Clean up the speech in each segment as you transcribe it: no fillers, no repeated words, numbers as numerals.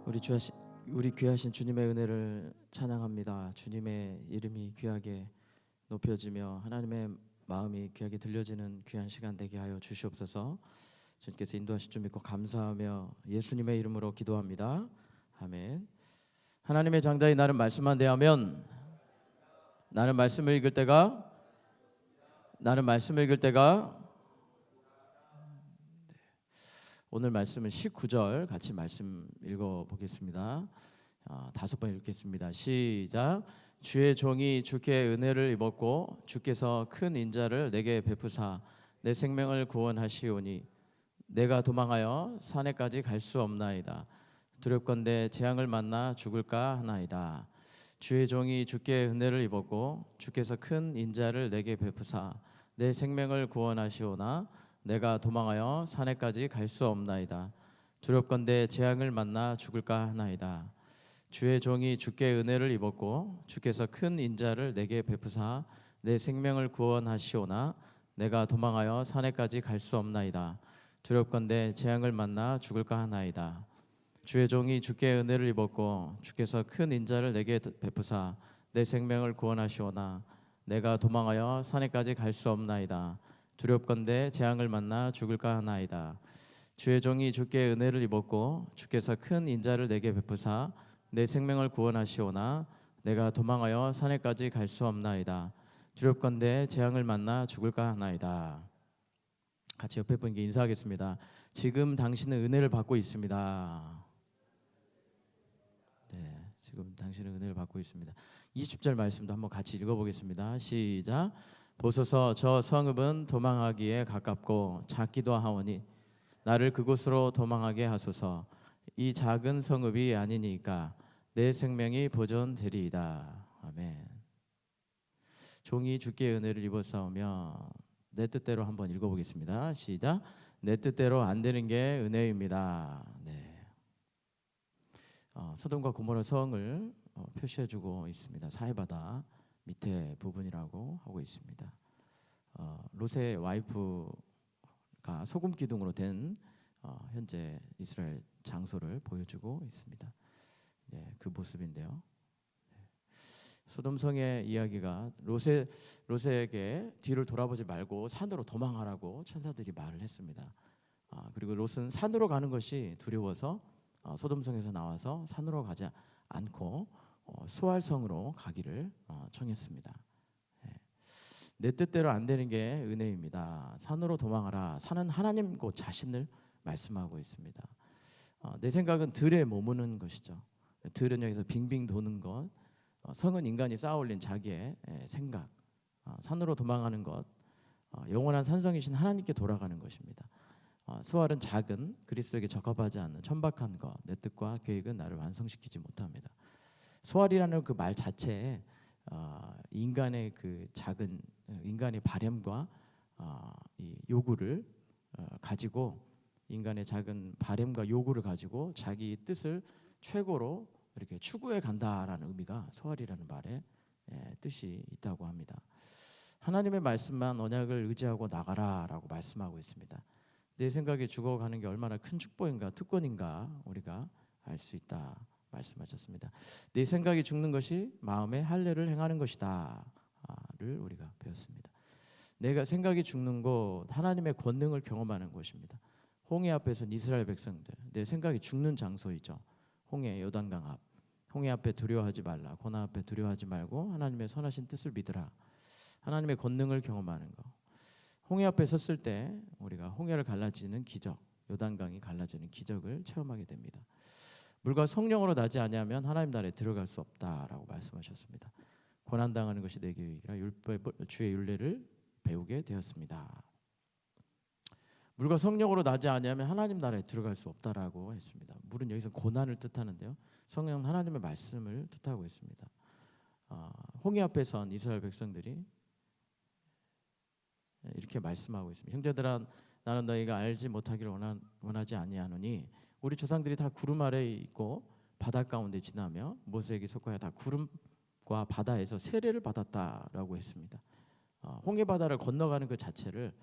우리 우리 귀하신 주님의 은혜를 찬양합니다. 주님의 이름이 귀하게 높여지며 하나님의 마음이 귀하게 들려지는 귀한 시간 되게 하여 주시옵소서. 주님께서 인도하실 줄 믿고 감사하며 예수님의 이름으로 기도합니다. 아멘. 하나님의 장자의 나는 말씀만 대하면 나는 말씀을 읽을 때가 오늘 말씀은 19절 같이 말씀 읽어보겠습니다. 5번 읽겠습니다. 시작. 주의 종이 주께 은혜를 입었고 주께서 큰 인자를 내게 베푸사 내 생명을 구원하시오니 내가 도망하여 산에까지 갈 수 없나이다. 두렵건대 재앙을 만나 죽을까 하나이다. 주의 종이 주께 은혜를 입었고 주께서 큰 인자를 내게 베푸사 내 생명을 구원하시오나 내가 도망하여 산에까지 갈 수 없나이다. 두렵건대 재앙을 만나 죽을까 하나이다. 주의 종이 주께 은혜를 입었고 주께서 큰 인자를 내게 베푸사 내 생명을 구원하시오나 내가 도망하여 산에까지 갈 수 없나이다. 두렵건대 재앙을 만나 죽을까 하나이다. 주의 종이 주께 은혜를 입었고 주께서 큰 인자를 내게 베푸사 내 생명을 구원하시오나 내가 도망하여 산에까지 갈 수 없나이다. 두렵건대 재앙을 만나 죽을까 하나이다. 주의 종이 주께 은혜를 입었고 주께서 큰 인자를 내게 베푸사 내 생명을 구원하시오나 내가 도망하여 산에까지 갈 수 없나이다. 두렵건대 재앙을 만나 죽을까 하나이다. 같이 옆에 분께 인사하겠습니다. 지금 당신은 은혜를 받고 있습니다. 네, 지금 당신은 은혜를 받고 있습니다. 20절 말씀도 한번 같이 읽어보겠습니다. 시작. 보소서 저 성읍은 도망하기에 가깝고 작기도 하오니 나를 그곳으로 도망하게 하소서. 이 작은 성읍이 아니니까 내 생명이 보존되리이다. 아멘. 종이 주께 은혜를 입었사오며 내 뜻대로 한번 읽어보겠습니다. 시작. 내 뜻대로 안 되는 게 은혜입니다. 네. 소돔과 고모라 성을 표시해주고 있습니다. 사해바다 밑에 부분이라고 하고 있습니다. 롯의 와이프가 소금 기둥으로 된 현재 이스라엘 장소를 보여주고 있습니다. 네, 그 모습인데요. 소돔성의 이야기가 롯에게 뒤를 돌아보지 말고 산으로 도망하라고 천사들이 말을 했습니다. 그리고 롯은 산으로 가는 것이 두려워서 소돔성에서 나와서 산으로 가지 않고 수알성으로 가기를 청했습니다. 내 뜻대로 안 되는 게 은혜입니다. 산으로 도망하라. 산은 하나님 곧 자신을 말씀하고 있습니다. 내 생각은 들에 머무는 것이죠. 들은 여기서 빙빙 도는 것, 성은 인간이 쌓아올린 자기의 생각, 산으로 도망하는 것, 영원한 산성이신 하나님께 돌아가는 것입니다. 수알은 작은 그리스도에게 적합하지 않는 천박한 것, 내 뜻과 계획은 나를 완성시키지 못합니다. 수알이라는 그 말 자체에 인간의 그 작은 인간의 바램과 이 요구를 가지고 인간의 작은 바램과 요구를 가지고 자기 뜻을 최고로 이렇게 추구해 간다라는 의미가 수알이라는 말에 뜻이 있다고 합니다. 하나님의 말씀만 언약을 의지하고 나가라라고 말씀하고 있습니다. 내 생각에 죽어가는 게 얼마나 큰 축복인가 특권인가 우리가 알 수 있다 말씀하셨습니다. 내 생각이 죽는 것이 마음의 할례를 행하는 것이다를 우리가 배웠습니다. 내가 생각이 죽는 곳 하나님의 권능을 경험하는 곳입니다. 홍해 앞에서 이스라엘 백성들 내 생각이 죽는 장소이죠. 홍해 요단강 앞 홍해 앞에 두려워하지 말라. 고난 앞에 두려워하지 말고 하나님의 선하신 뜻을 믿으라. 하나님의 권능을 경험하는 것. 홍해 앞에 섰을 때 우리가 홍해를 갈라지는 기적, 요단강이 갈라지는 기적을 체험하게 됩니다. 물과 성령으로 나지 아니하면 하나님 나라에 들어갈 수 없다라고 말씀하셨습니다. 고난 당하는 것이 내 계획이라 주의 율례를 배우게 되었습니다. 물과 성령으로 나지 아니하면 하나님 나라에 들어갈 수 없다라고 했습니다. 물은 여기서 고난을 뜻하는데요. 성령은 하나님의 말씀을 뜻하고 있습니다. 홍해 앞에 선 이스라엘 백성들이 이렇게 말씀하고 있습니다. 형제들아 나는 너희가 알지 못하기를 원하지 아니하노니 우리 조상들이 다 구름 아래에 있고 바다 가운데 지나며 모세에게 속하여 다 구름과 바다에서 세례를 받았다라고 했습니다. 홍해 바다를 건너가는 그 자체를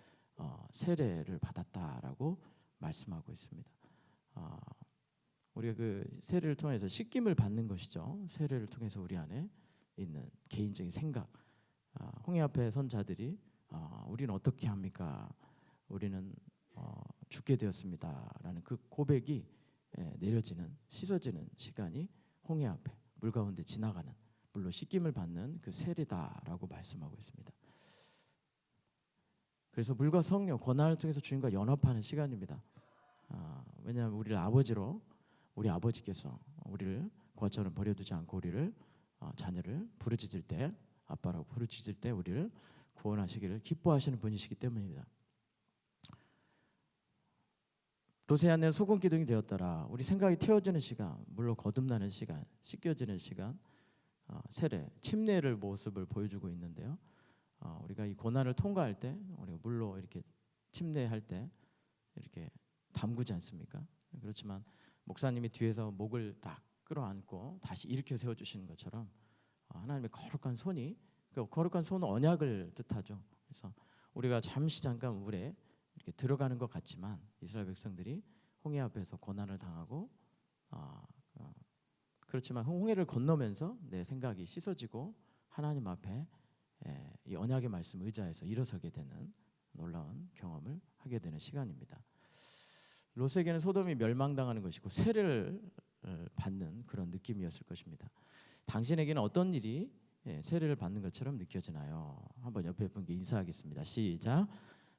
세례를 받았다라고 말씀하고 있습니다. 우리가 그 세례를 통해서 씻김을 받는 것이죠. 세례를 통해서 우리 안에 있는 개인적인 생각. 홍해 앞에 선 자들이 우리는 어떻게 합니까? 우리는 죽게 되었습니다라는 그 고백이 내려지는, 씻어지는 시간이 홍해 앞에 물 가운데 지나가는, 물로 씻김을 받는 그 세례다라고 말씀하고 있습니다. 그래서 물과 성령, 고난을 통해서 주님과 연합하는 시간입니다. 왜냐하면 우리를 아버지로, 우리 아버지께서 우리를 고아처럼 버려두지 않고 우리를 자녀를 부르짖을 때, 아빠라고 부르짖을 때 우리를 구원하시기를 기뻐하시는 분이시기 때문입니다. 롯의 아내는 소금 기둥이 되었더라. 우리 생각이 태워지는 시간, 물로 거듭나는 시간, 씻겨지는 시간, 세례, 침례를 모습을 보여주고 있는데요. 우리가 이 고난을 통과할 때, 우리가 물로 이렇게 침례할 때 이렇게 담그지 않습니까? 그렇지만 목사님이 뒤에서 목을 딱 끌어안고 다시 일으켜 세워주시는 것처럼 하나님의 거룩한 손이, 그 거룩한 손은 언약을 뜻하죠. 그래서 우리가 잠시 잠깐 물에 이렇게 들어가는 것 같지만 이스라엘 백성들이 홍해 앞에서 고난을 당하고 그렇지만 홍해를 건너면서 내 생각이 씻어지고 하나님 앞에 이 언약의 말씀 의지해서 일어서게 되는 놀라운 경험을 하게 되는 시간입니다. 롯에게는 소돔이 멸망당하는 것이고 세례를 받는 그런 느낌이었을 것입니다. 당신에게는 어떤 일이 세례를 받는 것처럼 느껴지나요? 한번 옆에 분께 인사하겠습니다. 시작.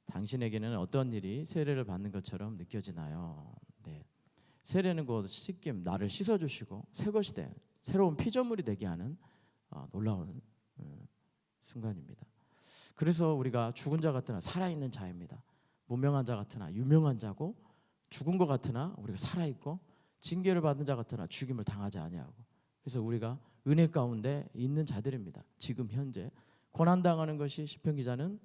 당신에게는 어떤 일이 세례를 받는 것처럼 느껴지나요? 네. 세례는 곧 씻김, 나를 씻어주시고 새 것이 된 새로운 피조물이 되게 하는 놀라운 순간입니다. 그래서 우리가 죽은 자 같으나 살아있는 자입니다. 무명한 자 같으나 유명한 자고, 죽은 것 같으나 우리가 살아있고, 징계를 받은 자 같으나 죽임을 당하지 아니하고, 그래서 우리가 은혜 가운데 있는 자들입니다. 지금 현재 고난당하는 것이 시편 기자는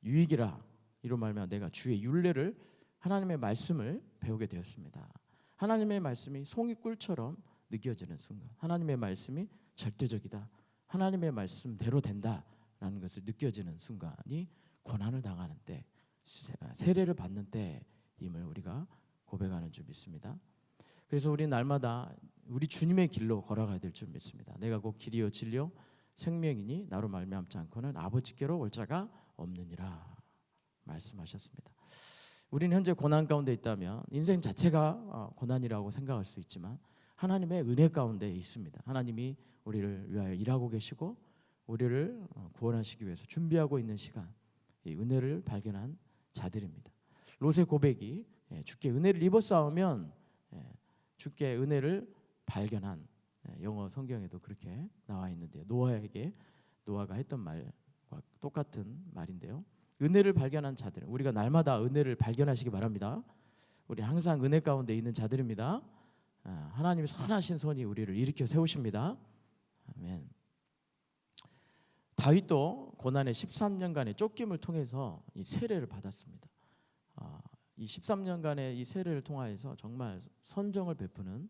유익이라, 이로 말미암아 내가 주의 율례를, 하나님의 말씀을 배우게 되었습니다. 하나님의 말씀이 송이꿀처럼 느껴지는 순간, 하나님의 말씀이 절대적이다, 하나님의 말씀대로 된다라는 것을 느껴지는 순간이 고난을 당하는 때, 세례를 받는 때임을 우리가 고백하는 줄 믿습니다. 그래서 우리 날마다 우리 주님의 길로 걸어가야 될 줄 믿습니다. 내가 곧 길이요 진리요 생명이니 나로 말미암지 않고는 아버지께로 올 자가 없느니라 말씀하셨습니다. 우리는 현재 고난 가운데 있다면 인생 자체가 고난이라고 생각할 수 있지만 하나님의 은혜 가운데 있습니다. 하나님이 우리를 위하여 일하고 계시고 우리를 구원하시기 위해서 준비하고 있는 시간, 이 은혜를 발견한 자들입니다. 롯의 고백이 주께 은혜를 입었사오면 주께 은혜를 발견한, 영어 성경에도 그렇게 나와 있는데요. 노아가 했던 말과 똑같은 말인데요. 은혜를 발견한 자들, 우리가 날마다 은혜를 발견하시기 바랍니다. 우리 항상 은혜 가운데 있는 자들입니다. 하나님의 선하신 손이 우리를 일으켜 세우십니다. 아멘. 다윗도 고난의 13년간의 쫓김을 통해서 이 세례를 받았습니다. 이 13년간의 이 세례를 통하여서 정말 선정을 베푸는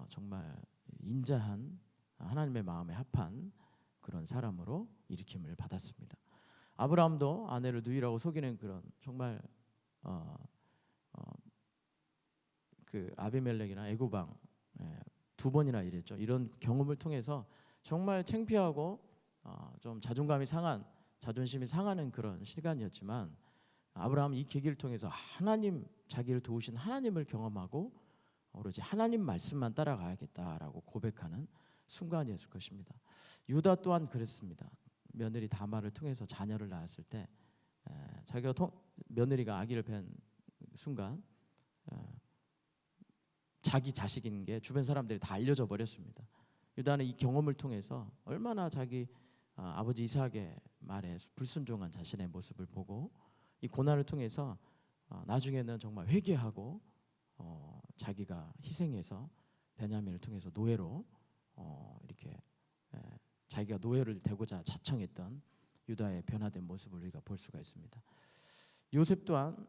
정말 인자한, 하나님의 마음에 합한 그런 사람으로 일으킴을 받았습니다. 아브라함도 아내를 누이라고 속이는 그런 정말 그 아비멜렉이나 애굽왕 두 번이나 이랬죠. 이런 경험을 통해서 정말 창피하고 좀 자존심이 상하는 그런 시간이었지만 아브라함은 이 계기를 통해서 하나님, 자기를 도우신 하나님을 경험하고 오로지 하나님 말씀만 따라가야겠다라고 고백하는 순간이었을 것입니다. 유다 또한 그랬습니다. 며느리 다말을 통해서 자녀를 낳았을 때 자기가 며느리가 아기를 뵌 순간 자기 자식인 게 주변 사람들이 다 알려져 버렸습니다. 유다는 이 경험을 통해서 얼마나 자기 아버지 이삭의 말에 불순종한 자신의 모습을 보고 이 고난을 통해서 나중에는 정말 회개하고 자기가 희생해서 베냐민을 통해서 노예로 이렇게 자기가 노예를 되고자 자청했던 유다의 변화된 모습을 우리가 볼 수가 있습니다. 요셉 또한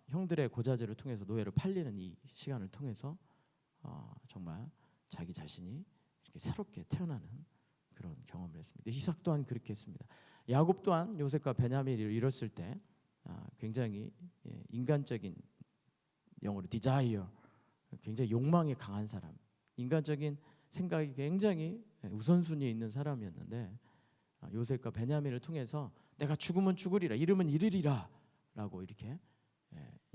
형들의 고자질을 통해서 노예로 팔리는 이 시간을 통해서 정말 자기 자신이 이렇게 새롭게 태어나는 그런 경험을 했습니다. 이삭 또한 그렇게 했습니다. 야곱 또한 요셉과 베냐민을 잃었을 때 굉장히 인간적인, 영어로 desire, 굉장히 욕망이 강한 사람, 인간적인 생각이 굉장히 우선순위에 있는 사람이었는데 요셉과 베냐민을 통해서 내가 죽으면 죽으리라, 이르면 이르리라 라고 이렇게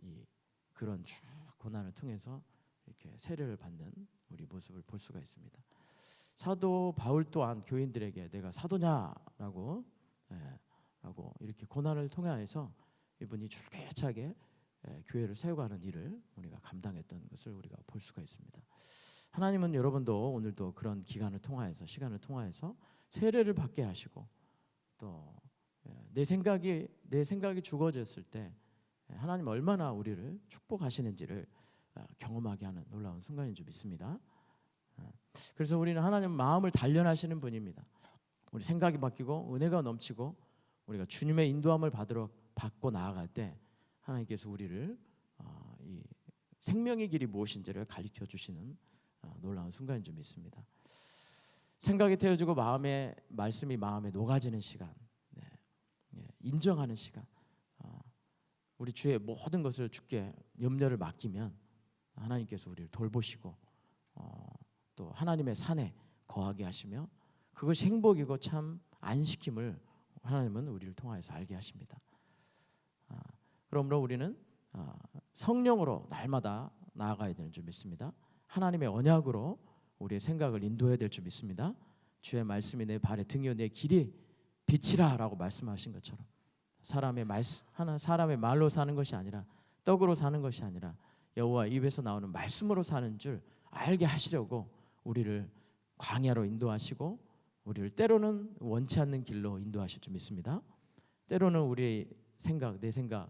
이 그런 쭉 고난을 통해서 이렇게 세례를 받는 우리 모습을 볼 수가 있습니다. 사도 바울 또한 교인들에게 내가 사도냐라고 라고 이렇게 고난을 통해서 이분이 줄기차게 교회를 세워가는 일을 우리가 감당했던 것을 우리가 볼 수가 있습니다. 하나님은 여러분도 오늘도 그런 기간을 통하여서, 시간을 통하여서 세례를 받게 하시고, 또 내 생각이 죽어졌을 때 하나님 얼마나 우리를 축복하시는지를 경험하게 하는 놀라운 순간인 줄 믿습니다. 그래서 우리는 하나님 마음을 단련하시는 분입니다. 우리 생각이 바뀌고 은혜가 넘치고 우리가 주님의 인도함을 받고 나아갈 때 하나님께서 우리를 이 생명의 길이 무엇인지를 가르쳐 주시는 놀라운 순간인 줄 믿습니다. 생각이 태워지고 마음의 말씀이 마음에 녹아지는 시간, 인정하는 시간, 우리 주의 모든 것을 주께 염려를 맡기면 하나님께서 우리를 돌보시고 또 하나님의 산에 거하게 하시며 그것이 행복이고 참 안식임을 하나님은 우리를 통하여서 알게 하십니다. 그러므로 우리는 성령으로 날마다 나아가야 되는 줄 믿습니다. 하나님의 언약으로 우리의 생각을 인도해야 될 줄 믿습니다. 주의 말씀이 내 발의 등이요 내 길이 빛이라 라고 말씀하신 것처럼 사람의 말로 사는 것이 아니라, 떡으로 사는 것이 아니라 여호와 입에서 나오는 말씀으로 사는 줄 알게 하시려고 우리를 광야로 인도하시고 우리를 때로는 원치 않는 길로 인도하실 줄 믿습니다. 때로는 우리의 생각, 내 생각으로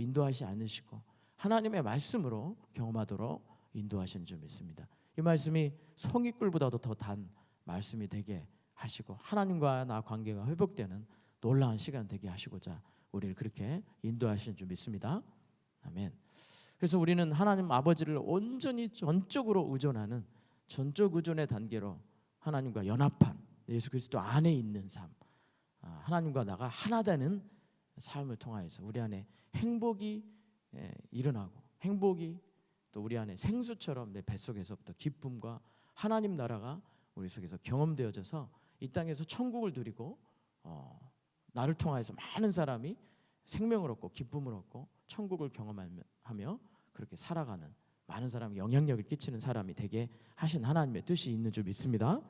인도하시지 않으시고 하나님의 말씀으로 경험하도록 인도하시는 줄 믿습니다. 이 말씀이 송이꿀보다도 더 단 말씀이 되게 하시고 하나님과 나 관계가 회복되는 놀라운 시간 되게 하시고자 우리를 그렇게 인도하시는 줄 믿습니다. 아멘. 그래서 우리는 하나님 아버지를 온전히 전적으로 의존하는 전적 의존의 단계로 하나님과 연합한 예수 그리스도 안에 있는 삶, 하나님과 나가 하나 되는 삶을 통하여서 우리 안에 행복이 일어나고, 행복이 또 우리 안에 생수처럼 내 뱃속에서부터 기쁨과 하나님 나라가 우리 속에서 경험되어져서 이 땅에서 천국을 누리고 나를 통하여서 많은 사람이 생명을 얻고 기쁨을 얻고 천국을 경험하며 그렇게 살아가는, 많은 사람이 영향력을 끼치는 사람이 되게 하신 하나님의 뜻이 있는 줄 믿습니다.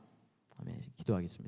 아멘. 기도하겠습니다.